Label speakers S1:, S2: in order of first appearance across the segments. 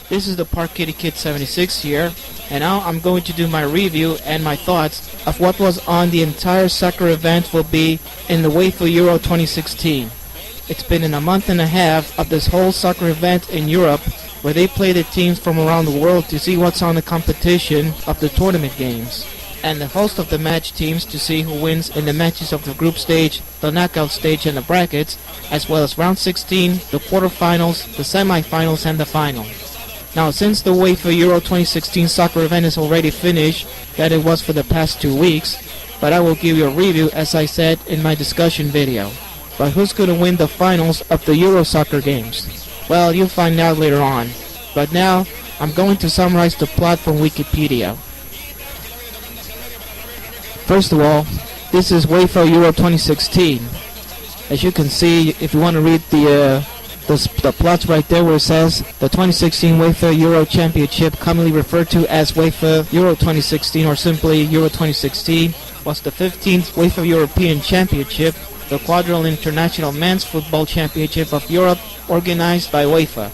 S1: This is the Park Kitty Kid 76 here, and now I'm going to do my review and my thoughts of what was on the entire soccer event will be in the UEFA Euro 2016. It's been in a month and a half of this whole soccer event in Europe where they play the teams from around the world to see what's on the competition of the tournament games, and the host of the match teams to see who wins in the matches of the group stage, the knockout stage and the brackets, as well as round 16, the quarterfinals, the semifinals and the final. Now, since the UEFA Euro 2016 soccer event is already finished, that it was for the past 2 weeks, but I will give you a review as I said in my discussion video. But who's going to win the finals of the Euro Soccer Games? Well, you'll find out later on. But now, I'm going to summarize the plot from Wikipedia. First of all, this is UEFA Euro 2016. As you can see, if you want to read the plots right there where it says the 2016 UEFA Euro Championship, commonly referred to as UEFA Euro 2016 or simply Euro 2016, was the 15th UEFA European Championship, the quadrennial international men's football championship of Europe, organized by UEFA.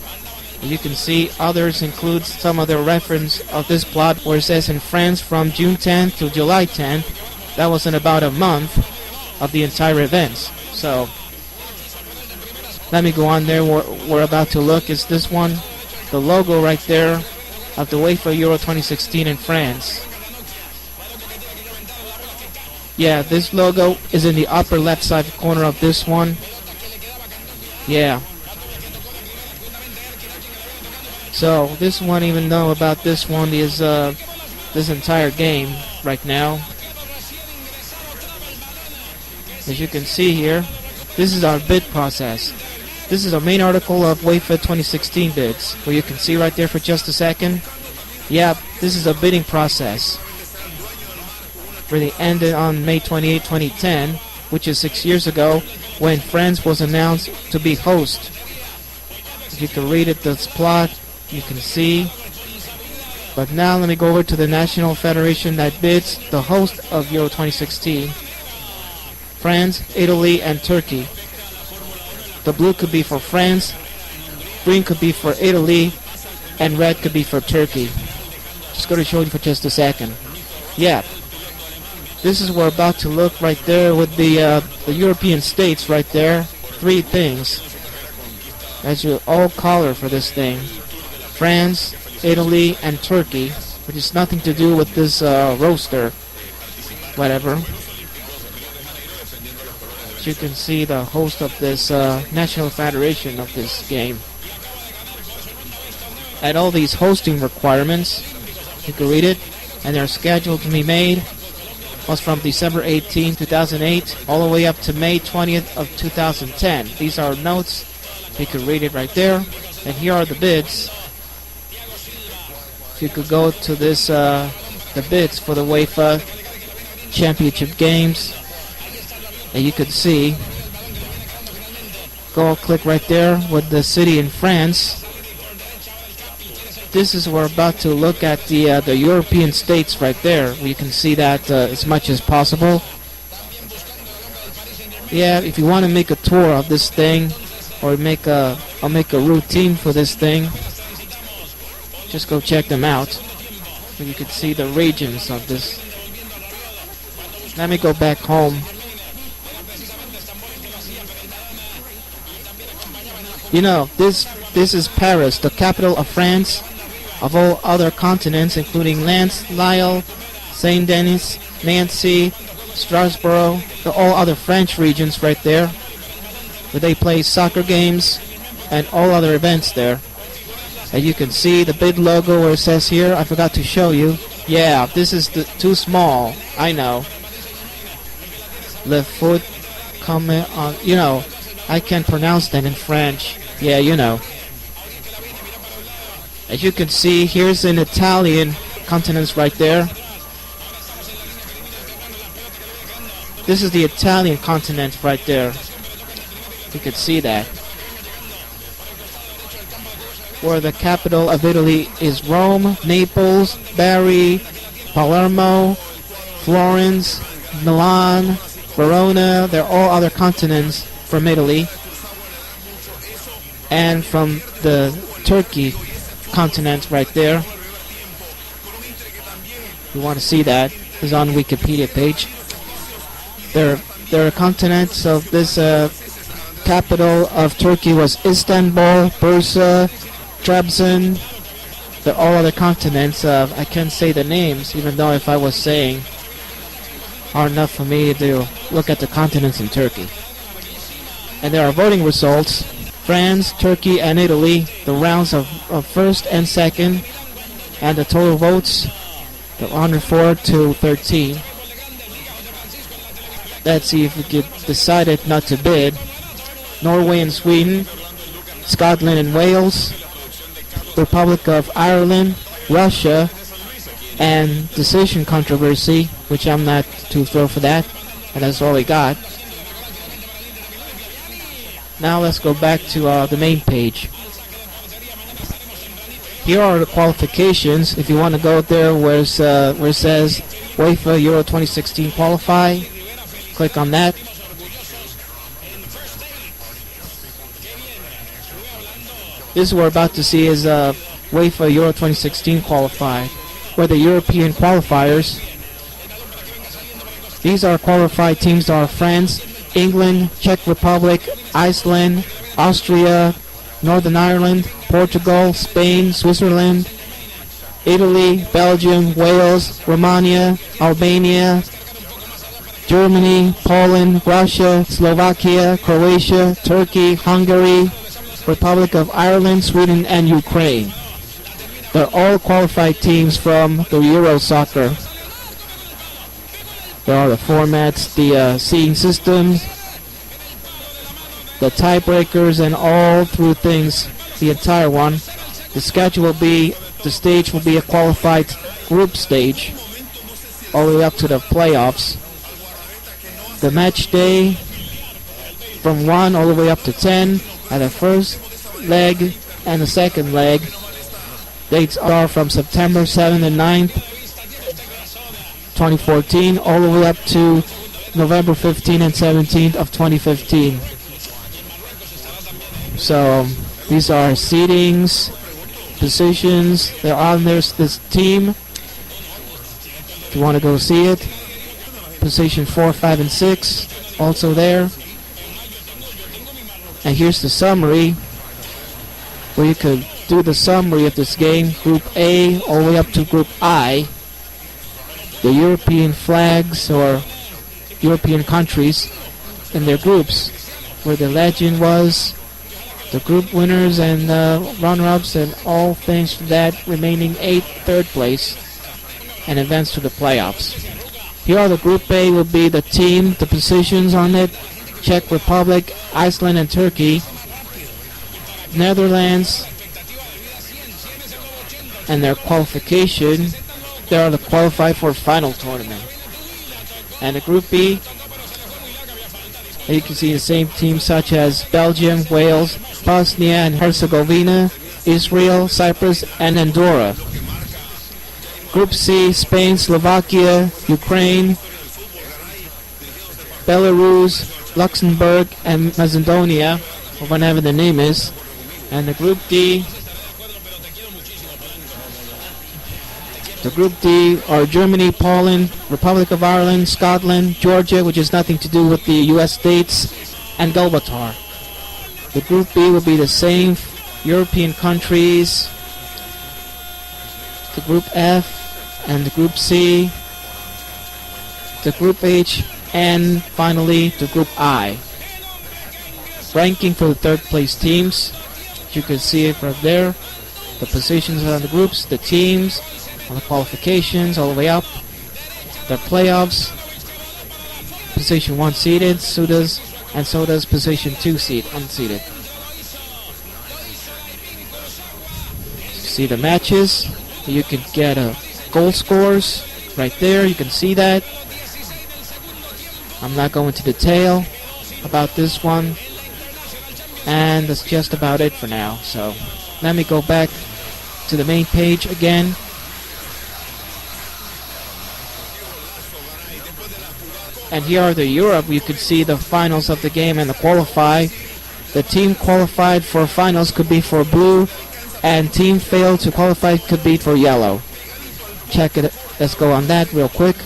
S1: As you can see, others include some of the reference of this plot where it says in France from June 10th to July 10th. That was in about a month of the entire events. So let me go on there. We're about to look is this one, the logo right there of the UEFA Euro 2016 in France. Yeah, this logo is in the upper left side corner of this one. Yeah. So this one, even though about this one is this entire game right now. As you can see here, this is our bid process. This is our main article of UEFA 2016 bids, where you can see right there for just a second. Yeah, this is a bidding process. Really ended on May 28, 2010, which is 6 years ago, when France was announced to be host. If you can read it, this plot, you can see. But now let me go over to the national federation that bids the host of Euro 2016. France, Italy, and Turkey. The blue could be for France, green could be for Italy, and red could be for Turkey. Just going to show you for just a second. Yeah. This is what we're about to look right there with the European states right there. 3 things. As your all color for this thing. France, Italy, and Turkey, which is nothing to do with this roster. Whatever. As you can see, the host of this national federation of this game. And all these hosting requirements, you can read it, and they're scheduled to be made was from December 18, 2008, all the way up to May 20th of 2010. These are notes. You can read it right there. And here are the bids. If you could go to this, the bids for the UEFA Championship Games, and you could see. Go click right there with the city in France. This is we're about to look at the European states right there. We can see that as much as possible. Yeah, if you want to make a tour of this thing, or I'll make a routine for this thing. Just go check them out. So you can see the regions of this. Let me go back home. You know, this is Paris, the capital of France. Of all other continents, including Lens, Lille, Saint-Denis, Nancy, Strasbourg, all other French regions right there, where they play soccer games and all other events there. And you can see the big logo where it says here, I forgot to show you. Yeah, this is too small, I know. Le foot comme on, you know, I can't pronounce that in French. Yeah, you know. As you can see, here's an Italian continent right there. This is the Italian continent right there. You can see that. Where the capital of Italy is Rome, Naples, Bari, Palermo, Florence, Milan, Verona. They're all other continents from Italy. And from the Turkey, continent right there. You want to see that? It's on Wikipedia page. There are continents of this capital of Turkey was Istanbul, Bursa, Trabzon. They're all other continents. I can't say the names, even though if I was saying, hard enough for me to look at the continents in Turkey. And there are voting results. France, Turkey, and Italy, the rounds of first and second, and the total votes, the 104 to 13. Let's see if we could decided not to bid. Norway and Sweden, Scotland and Wales, Republic of Ireland, Russia, and decision controversy, which I'm not too thrilled for that, and that's all we got. Now let's go back to the main page. Here are the qualifications. If you want to go there where it says UEFA Euro 2016 qualify, click on that. This we're about to see is UEFA Euro 2016 qualify, where the European qualifiers. These are qualified teams are France, England, Czech Republic, Iceland, Austria, Northern Ireland, Portugal, Spain, Switzerland, Italy, Belgium, Wales, Romania, Albania, Germany, Poland, Russia, Slovakia, Croatia, Turkey, Hungary, Republic of Ireland, Sweden, and Ukraine. They're all qualified teams from the Euro Soccer. There are the formats, the seeding systems, the tiebreakers, and all through things, the entire one. The schedule will be, the stage will be a qualified group stage, all the way up to the playoffs. The match day from 1 all the way up to 10 at the first leg and the second leg. Dates are from September 7th and 9th, 2014, all the way up to November 15th and 17th of 2015. So these are seedings, positions. They're on this team. If you want to go see it, position 4, 5, and 6 also there. And here's the summary, where you could do the summary of this game. Group A all the way up to Group I. The European flags or European countries in their groups, where the legend was, the group winners and runner-ups, and all things for that, remaining 8th, 3rd place, and advance to the playoffs. Here are the Group A will be the team, the positions on it: Czech Republic, Iceland, and Turkey, Netherlands, and their qualification. They are the qualified for final tournament. And the Group B, you can see the same teams such as Belgium, Wales, Bosnia and Herzegovina, Israel, Cyprus, and Andorra. Group C, Spain, Slovakia, Ukraine, Belarus, Luxembourg, and Macedonia, or whatever the name is. And the Group D, are Germany, Poland, Republic of Ireland, Scotland, Georgia, which has nothing to do with the U.S. states, and Gibraltar. The Group B will be the same European countries, the Group F, and the Group C, the Group H, and finally the Group I. Ranking for the 3rd place teams, you can see it right there. The positions on the groups, the teams, on the qualifications, all the way up. The playoffs, position 1 seeded, so does position 2 seed unseeded. See the matches. You can get goal scores right there. You can see that. I'm not going to detail about this one, and that's just about it for now. So let me go back to the main page again. And here are the Europe. You can see the finals of the game and the qualify. The team qualified for finals could be for blue, and team failed to qualify could be for yellow. Check it. Let's go on that real quick.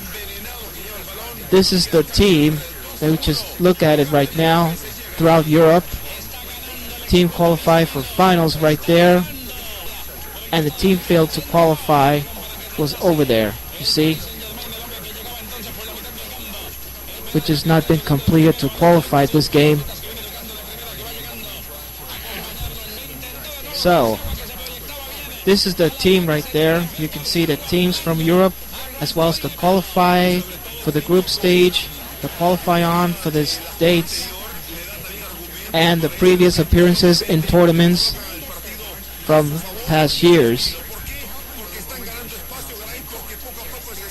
S1: This is the team. Let me just look at it right now. Throughout Europe, team qualified for finals right there, and the team failed to qualify was over there. You see, which has not been completed to qualify this game. So this is the team right there. You can see the teams from Europe, as well as the qualify for the group stage, the qualify on for the states, and the previous appearances in tournaments from past years.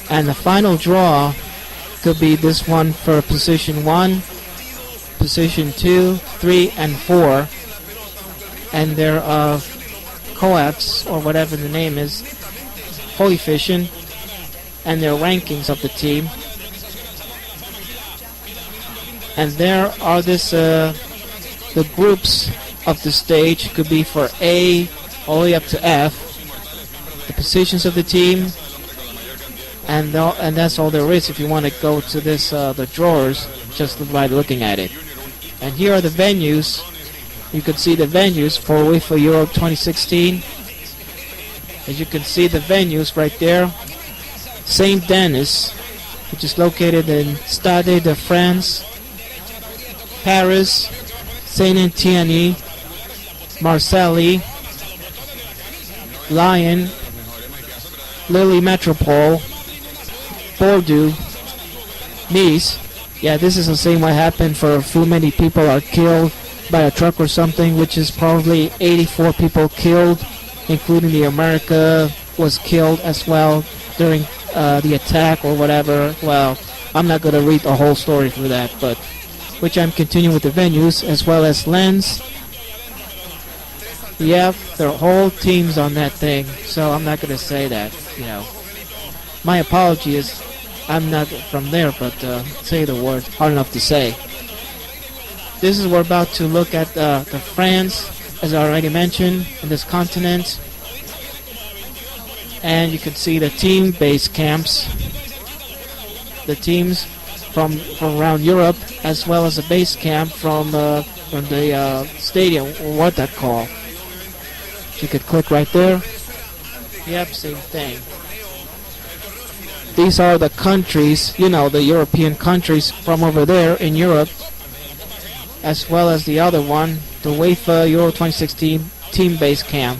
S1: And the final draw could be this one for position 1, position 2, 3, and 4. And their coefs, or whatever the name is, coefficient, and their rankings of the team. And there are the groups of the stage could be for A all the way up to F, the positions of the team, and that's all there is. If you want to go to this the drawers, just by looking at it. And here are the venues. You can see the venues for UEFA Euro 2016. As you can see the venues right there. Saint Denis, which is located in Stade de France, Paris, Saint-Étienne, Marseille, Lyon, Lille Metropole, Bordeaux, Nice. Yeah, this is the same what happened for too many people are killed by a truck or something, which is probably 84 people killed, including the America was killed as well during the attack or whatever. Well, I'm not going to read the whole story for that, but which I'm continuing with the venues, as well as Lens. Yep, there are whole teams on that thing, so I'm not going to say that, you know. My apologies, I'm not from there, but say the word, hard enough to say. This is, we're about to look at the France, as I already mentioned, in this continent. And you can see the team base camps, the teams from around Europe, as well as a base camp from the stadium, or what that call. You could click right there. Yep, same thing. These are the countries, you know, the European countries from over there in Europe, as well as the other one, the UEFA Euro 2016 team base camp.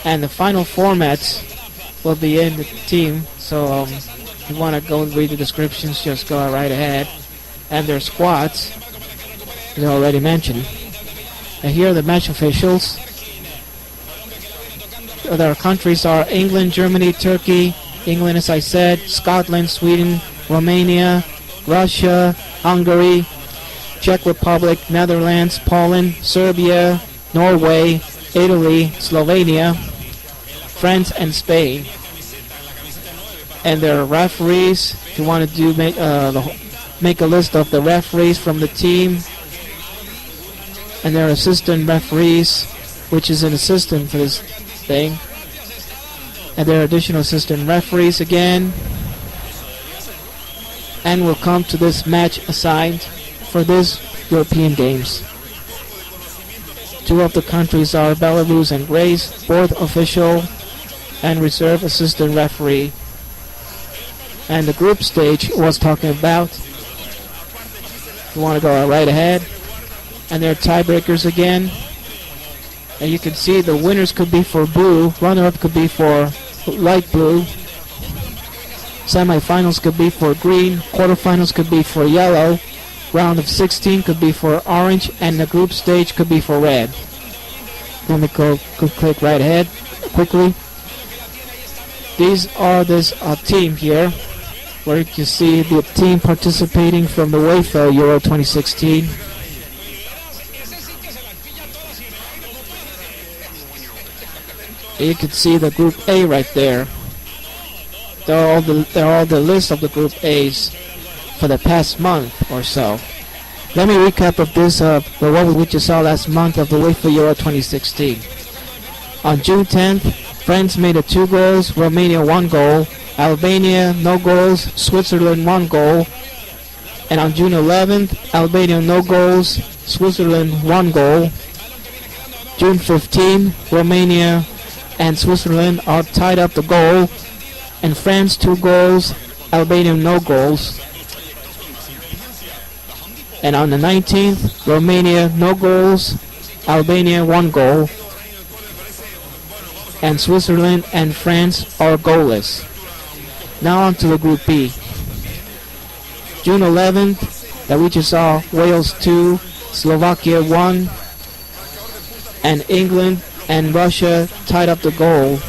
S1: And the final formats will be in the team, so if you want to go read the descriptions, just go right ahead. And their squads, as I already mentioned. And here are the match officials. Their countries are England, Germany, Turkey, England as I said, Scotland, Sweden, Romania, Russia, Hungary, Czech Republic, Netherlands, Poland, Serbia, Norway, Italy, Slovenia, France, and Spain. And their referees, if you want to make a list of the referees from the team, and their assistant referees, which is an assistant for this thing, and their additional assistant referees again. And we'll come to this match assigned for this European Games. Two of the countries are Belarus and Greece, board official and reserve assistant referee. And the group stage was talking about. You want to go right ahead. And there are tiebreakers again. And you can see the winners could be for blue, runner-up could be for light blue, semifinals could be for green, quarterfinals could be for yellow, round of 16 could be for orange, and the group stage could be for red. Let me click right ahead quickly. These are this team here, where you can see the team participating from the UEFA Euro 2016. You can see the Group A right there. They're all the list of the Group A's for the past month or so. Let me recap of this, what we just saw last month of the UEFA Euro 2016. On June 10th, France made 2 goals, Romania 1 goal, Albania no goals, Switzerland 1 goal, and on June 11th, Albania no goals, Switzerland 1 goal. June 15, Romania and Switzerland are tied up the goal, and France 2 goals, Albania no goals. And on the 19th, Romania no goals, Albania 1 goal, and Switzerland and France are goalless. Now on to the Group B. June 11th, that we just saw, Wales 2, Slovakia 1, and England and Russia tied up the goal.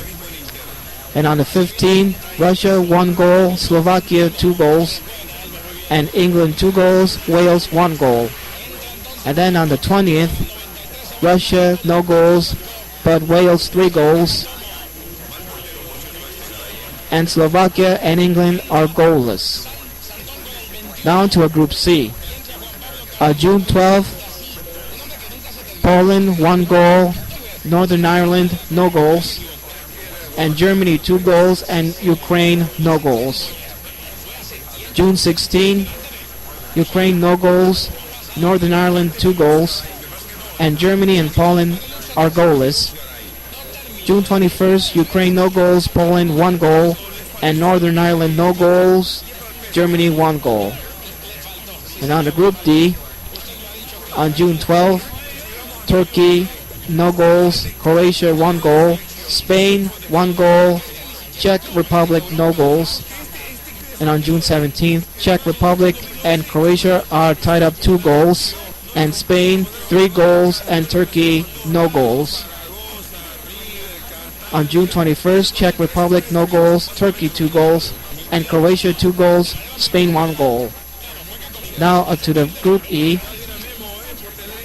S1: And on the 15th, Russia 1 goal, Slovakia 2 goals, and England 2 goals, Wales 1 goal. And then on the 20th, Russia no goals, but Wales 3 goals, and Slovakia and England are goalless. Now to a Group C. June 12th, Poland 1 goal, Northern Ireland no goals, and Germany 2 goals, and Ukraine no goals. June 16, Ukraine no goals, Northern Ireland 2 goals, and Germany and Poland are goalless. June 21st, Ukraine no goals, Poland 1 goal, and Northern Ireland no goals, Germany 1 goal. And on the Group D, on June 12th, Turkey no goals, Croatia 1 goal, Spain 1 goal, Czech Republic no goals. And on June 17th, Czech Republic and Croatia are tied up 2 goals, and Spain 3 goals, and Turkey no goals. On June 21st, Czech Republic no goals, Turkey 2 goals, and Croatia 2 goals, Spain 1 goal. Now up to the Group E.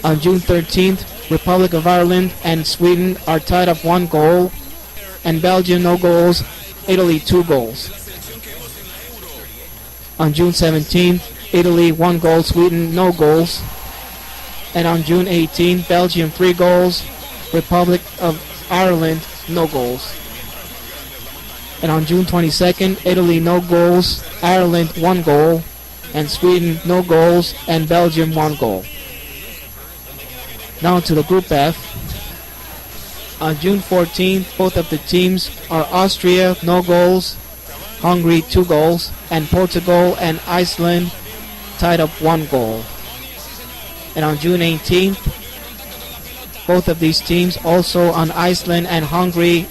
S1: On June 13th, Republic of Ireland and Sweden are tied up 1 goal, and Belgium no goals, Italy 2 goals. On June 17th, Italy 1 goal, Sweden no goals. And on June 18th, Belgium 3 goals, Republic of Ireland no goals. And on June 22nd, Italy no goals, Ireland 1 goal, and Sweden no goals, and Belgium 1 goal. Now to the Group F. On June 14th, both of the teams are Austria no goals, Hungary 2 goals, and Portugal and Iceland tied up 1 goal. And on June 18th, both of these teams also on Iceland and Hungary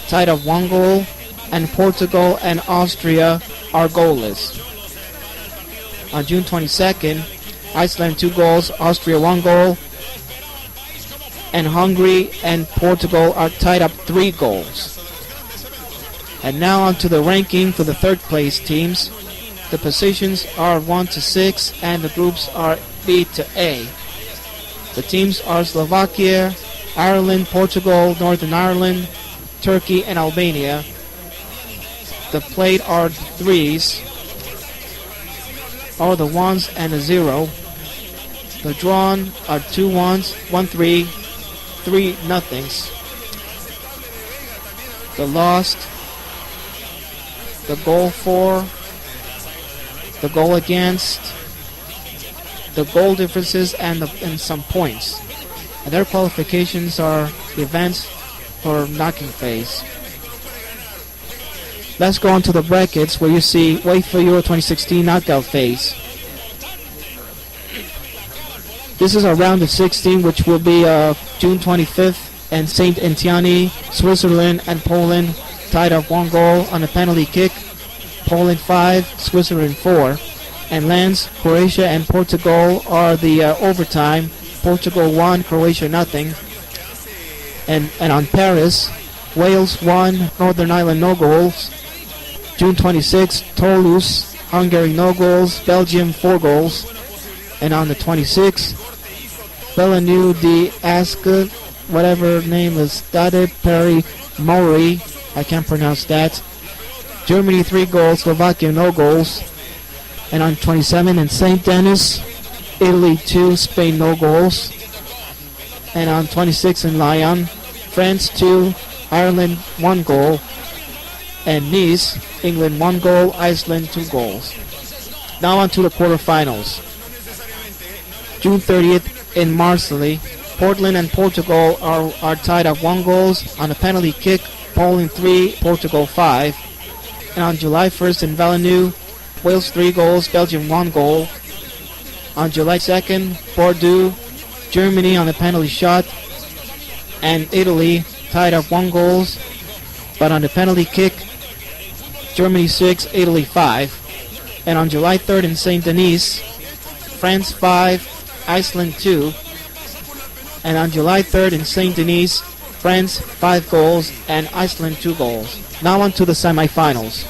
S1: tied up 1 goal, and Portugal and Austria are goalless. On June 22nd, Iceland 2 goals, Austria 1 goal, and Hungary and Portugal are tied up 3 goals. And now on to the ranking for the 3rd place teams. The positions are 1 to 6, and the groups are B to A. The teams are Slovakia, Ireland, Portugal, Northern Ireland, Turkey, and Albania. The played are the 3s, are the 1s and the 0. The drawn are 2 1s, 1 3, 3 nothings. The lost, the goal for, the goal against, the goal differences, and some points. And their qualifications are events for knocking phase. Let's go on to the brackets where you see UEFA Euro 2016 knockout phase. This is our round of 16, which will be June 25th, and St. Etienne, Switzerland, and Poland tied up 1 goal on a penalty kick. Poland 5, Switzerland 4. And Lens, Croatia, and Portugal are the overtime. Portugal 1, Croatia nothing. And on Paris, Wales 1, Northern Ireland no goals. June 26, Toulouse, Hungary no goals, Belgium 4 goals. And on the 26th, Bellenou de Asca, whatever name is, Stade Paris Maury, I can't pronounce that. Germany 3 goals, Slovakia no goals. And on 27 in St. Denis, Italy 2, Spain no goals. And on 26 in Lyon, France 2, Ireland 1 goal. And Nice, England 1 goal, Iceland 2 goals. Now on to the quarterfinals. June 30th in Marseille, Portland and Portugal are tied at 1 goal on a penalty kick, Poland 3, Portugal 5. And on July 1st in Villeneuve, Wales 3 goals, Belgium 1 goal. On July 2nd, Bordeaux, Germany on a penalty shot, and Italy tied up 1 goal, but on the penalty kick, Germany 6, Italy 5. And on July 3rd in Saint Denis, France 5, Iceland 2. And on July 3rd in Saint Denis, France 5 goals and Iceland 2 goals. Now on to the semifinals.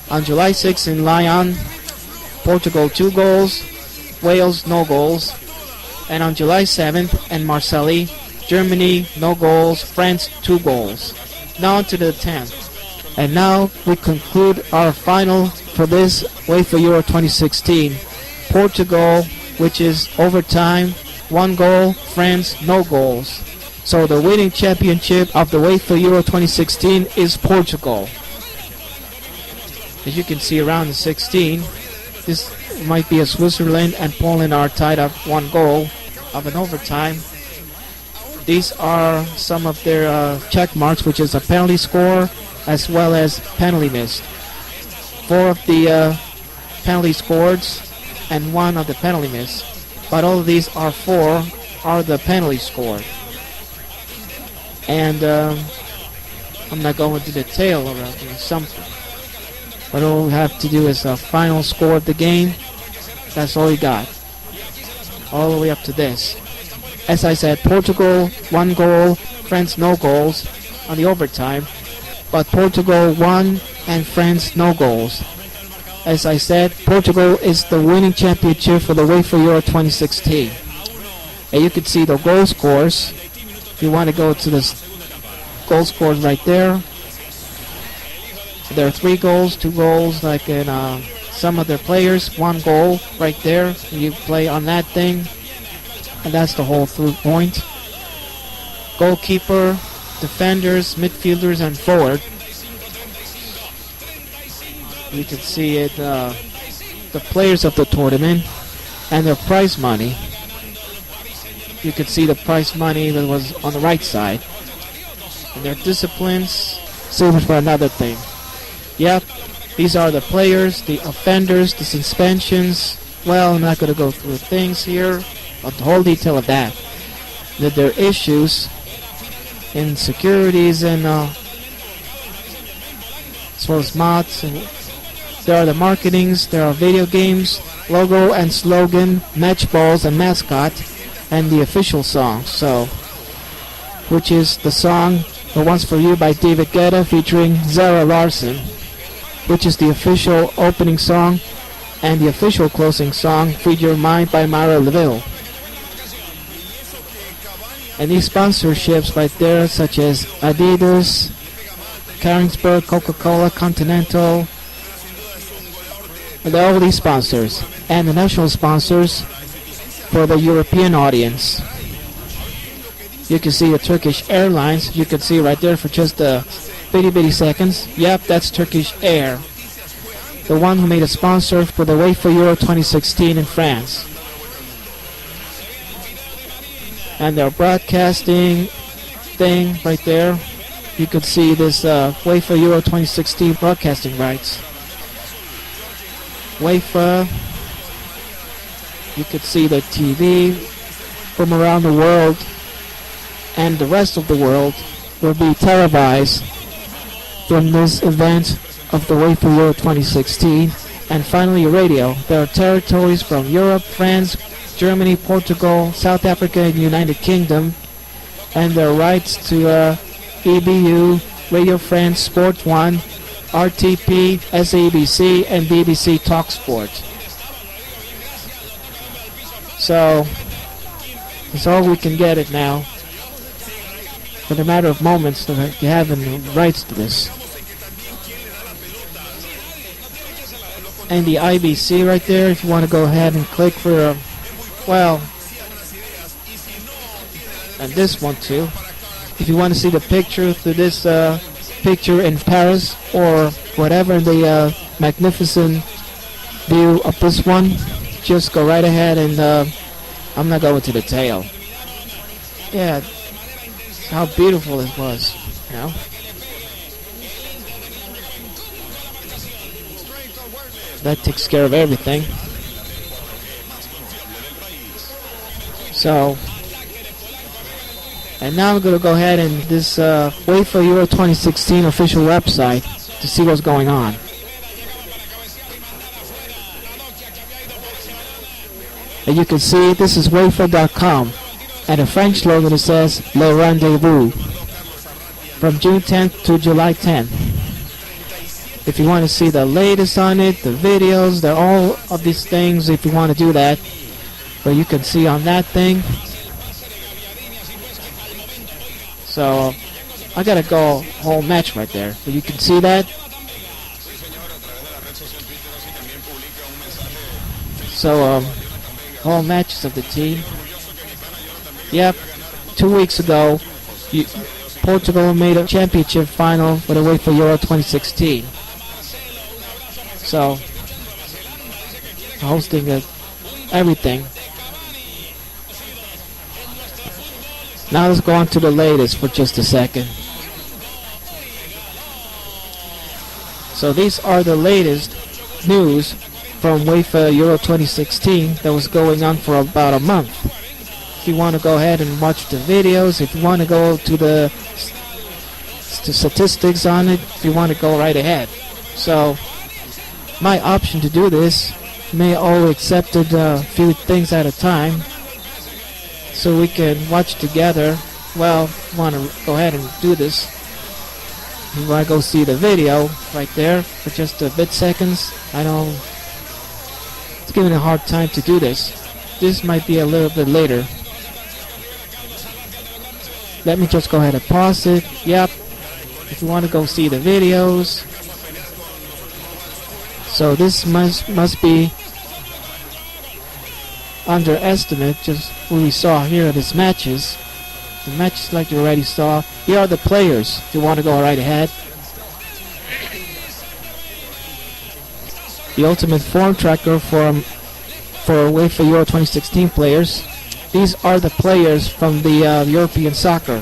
S1: On July 6th in Lyon, Portugal 2 goals, Wales no goals. And on July 7th in Marseille, Germany no goals, France 2 goals. Now on to the 10th. And now we conclude our final for this UEFA Euro 2016. Portugal, which is overtime, 1 goal, France no goals. So the winning championship of the UEFA Euro 2016 is Portugal. As you can see around the 16, this might be a Switzerland and Poland are tied up 1 goal of an overtime. These are some of their check marks, which is a penalty score as well as penalty missed. 4 of the penalty scored and 1 of the penalty missed. But all of these are 4 are the penalty scored. And I'm not going into detail around here, something. But all we have to do is a final score of the game. That's all we got. All the way up to this. As I said, Portugal 1 goal, France no goals on the overtime. But Portugal 1 and France no goals. As I said, Portugal is the winning championship for the UEFA Euro 2016. And you can see the goal scores. If you want to go to the goal scores right there. There are 3 goals, 2 goals, like in some of their players. 1 goal right there. You play on that thing. And that's the whole point. Goalkeeper, defenders, midfielders, and forward. You can see it, the players of the tournament and their prize money. You can see the prize money that was on the right side. And their disciplines, same for another thing. Yep, these are the players, the offenders, the suspensions. Well, I'm not going to go through things here, but the whole detail of that. That there are issues, insecurities, and as well as mods. And there are the marketings, there are video games, logo and slogan, match balls and mascot, and the official song. So, which is the song The One's For You by David Guetta featuring Zara Larsson, which is the official opening song, and the official closing song, Feed Your Mind by Mara LaVille. And these sponsorships right there, such as Adidas, Carlsberg, Coca-Cola, Continental, and all these sponsors, and the national sponsors for the European audience. You can see the Turkish Airlines. You can see right there for just a bitty seconds. Yep, that's Turkish Air, the one who made a sponsor for the UEFA Euro 2016 in France. And their broadcasting thing right there. You could see this UEFA Euro 2016 broadcasting rights. UEFA. You could see the TV from around the world and the rest of the world will be televised from this event of the UEFA Euro 2016. And finally, radio. There are territories from Europe, France, Germany, Portugal, South Africa, and United Kingdom, and their rights to EBU, Radio France, Sport 1, RTP, SABC, and BBC TalkSport. So, that's all we can get it now. For the matter of moments, that you have the rights to this. And the IBC right there, if you want to go ahead and click for well, and this one too. If you want to see the picture through this picture in Paris or whatever, the magnificent view of this one, just go right ahead, and I'm not going to detail. Yeah, how beautiful it was, you know. That takes care of everything. So, and now I'm going to go ahead and this UEFA Euro 2016 official website to see what's going on. And you can see this is reivew.com, and the French slogan, it says Le Rendezvous, from June 10th to July 10th. If you want to see the latest on it, the videos, they're all of these things if you want to do that. But you can see on that thing. So I gotta go whole match right there. But you can see that. So whole matches of the team. Yep, 2 weeks ago, Portugal made a championship final for the UEFA Euro 2016. So hosting everything. Now let's go on to the latest for just a second. So these are the latest news from UEFA Euro 2016 that was going on for about a month. If you want to go ahead and watch the videos, if you want to go to the statistics on it, if you want to go right ahead. So my option to do this may all accepted a few things at a time, so we can watch together. Well, want to go ahead and do this. You want to go see the video right there for just a bit seconds. I know it's giving a hard time to do this. This might be a little bit later. Let me just go ahead and pause it. Yep. If you want to go see the videos. So this must be underestimate just what we saw here in these matches. The matches like you already saw. Here are the players if you want to go right ahead. The ultimate form tracker for UEFA Euro 2016 players. These are the players from the European soccer.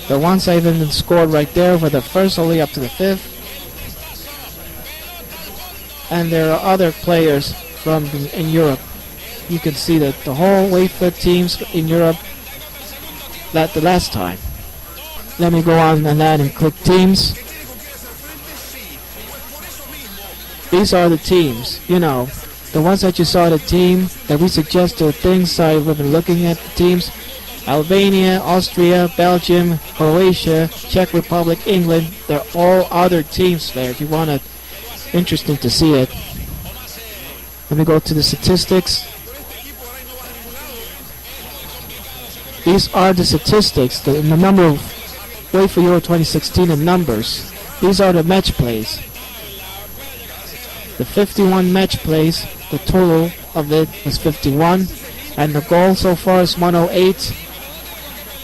S1: The ones I even scored right there were the first only up to the 5th. And there are other players from in Europe. You can see that the whole UEFA teams in Europe the last time. Let me go on and that and click teams. These are the teams, you know, the ones that you saw the team that we suggested things we've been looking at the teams. Albania, Austria, Belgium, Croatia, Czech Republic, England. They're all other teams there if you want to. Interesting to see it. Let me go to the statistics. These are the statistics, the number of UEFA Euro 2016 in numbers. These are the match plays. The 51 match plays, the total of it was 51, and the goal so far is 108,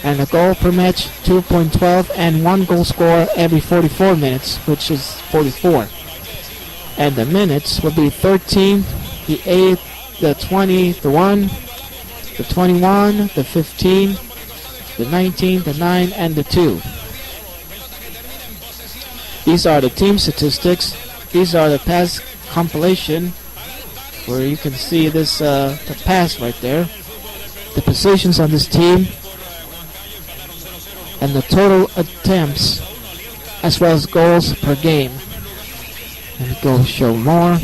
S1: and the goal per match 2.12, and one goal score every 44 minutes, which is 44. And the minutes will be 13, the 8, the 20, the 1, the 21, the 15, the 19, the 9, and the 2. These are the team statistics. These are the pass compilation, where you can see this the pass right there, the positions on this team, and the total attempts, as well as goals per game. Let me go show more.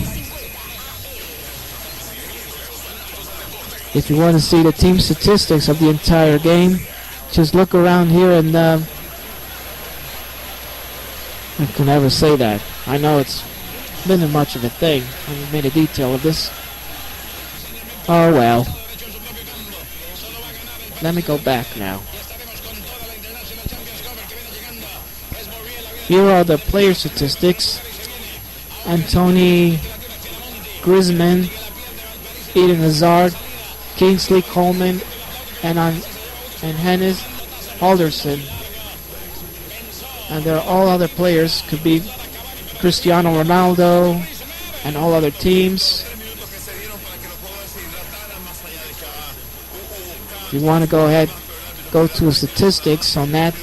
S1: If you want to see the team statistics of the entire game, just look around here and I can never say that. I know it's been much of a thing. I haven't made a detail of this. Oh well. Let me go back now. Here are the player statistics. Anthony Griezmann, Eden Hazard, Kingsley Coleman, and Hennis Alderson. And there are all other players, could be Cristiano Ronaldo and all other teams. If you want to go ahead, go to statistics on that.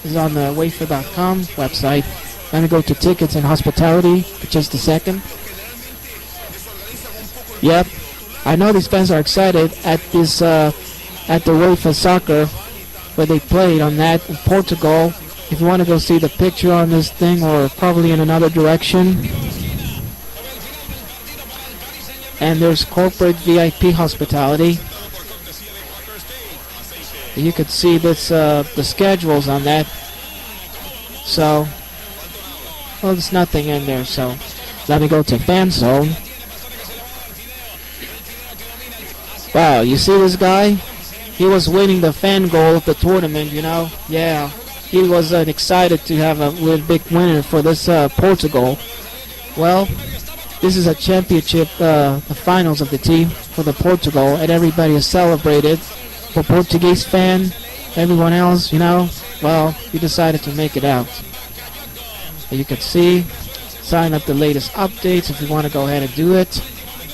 S1: This is on the UEFA.com website. Let me go to tickets and hospitality for just a second. Yep, I know these fans are excited at this at the UEFA Soccer where they played on that in Portugal. If you want to go see the picture on this thing, or probably in another direction. And there's corporate VIP hospitality. You could see this the schedules on that. So, well, there's nothing in there. So, let me go to fan zone. Wow, you see this guy? He was winning the fan goal of the tournament, you know? Yeah, he was excited to have a big winner for this Portugal. Well, this is a championship, the finals of the team for the Portugal, and everybody is celebrated. For Portuguese fan, everyone else, you know, well, he decided to make it out. You can see, sign up the latest updates if you want to go ahead and do it,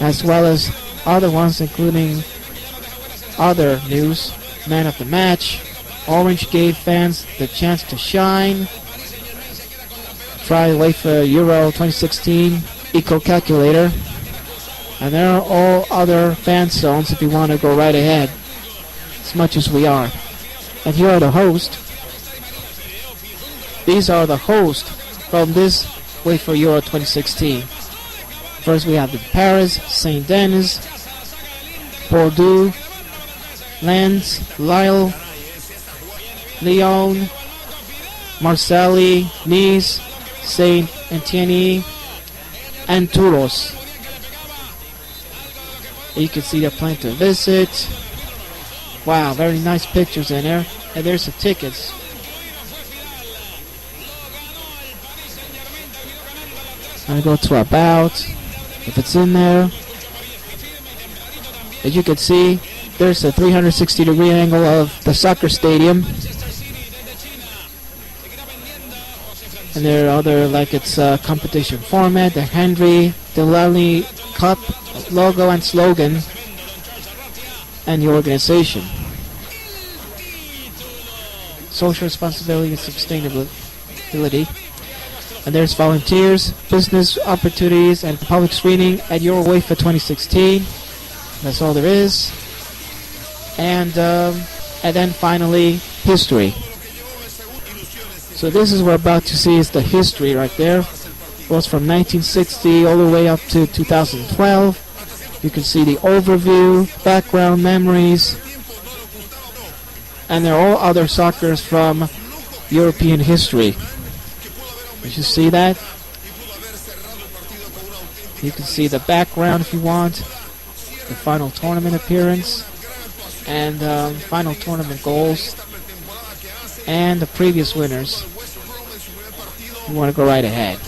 S1: as well as other ones, including other news. Man of the match, Orange gave fans the chance to shine. Try UEFA Euro 2016 Eco Calculator, and there are all other fan zones if you want to go right ahead, as much as we are. And here are the hosts. These are the hosts from this UEFA Euro 2016. First we have the Paris, Saint Denis, Bordeaux, Lens, Lille, Lyon, Marseille, Nice, Saint Etienne, and Toulouse. You can see they're planning to visit. Wow, very nice pictures in there. And there's the tickets. I'm going to go to About, if it's in there. As you can see, there's a 360-degree angle of the soccer stadium. And there are other, like it's competition format, the Henry Delali Cup logo and slogan, and the organization. Social responsibility and sustainability. And there's volunteers, business opportunities, and public screening at Euro UEFA 2016. That's all there is. And then finally, history. So this is what we're about to see is the history right there. It was from 1960 all the way up to 2012. You can see the overview, background, memories, and they're all other soccers from European history. Did you see that? You can see the background if you want, the final tournament appearance, and final tournament goals, and the previous winners. You want to go right ahead.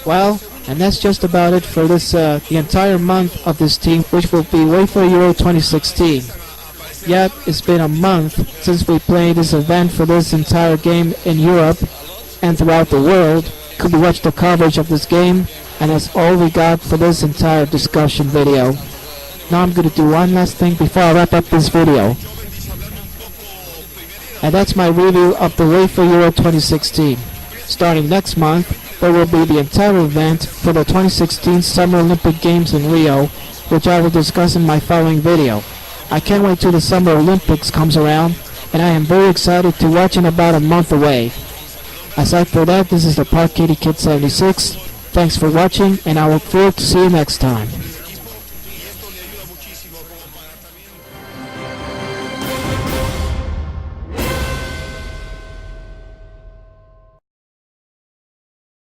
S1: Well, and that's just about it for this the entire month of this team, which will be UEFA Euro 2016. Yep, it's been a month since we played this event for this entire game in Europe and throughout the world. Could we watch the coverage of this game? And that's all we got for this entire discussion video. Now I'm going to do one last thing before I wrap up this video. And that's my review of the UEFA Euro 2016. Starting next month, there will be the entire event for the 2016 Summer Olympic Games in Rio, which I will discuss in my following video. I can't wait till the Summer Olympics comes around, and I am very excited to watch in about a month away. Aside for that, this is the Park Kitty Kid 76. Thanks for watching, and I look forward to see you next time.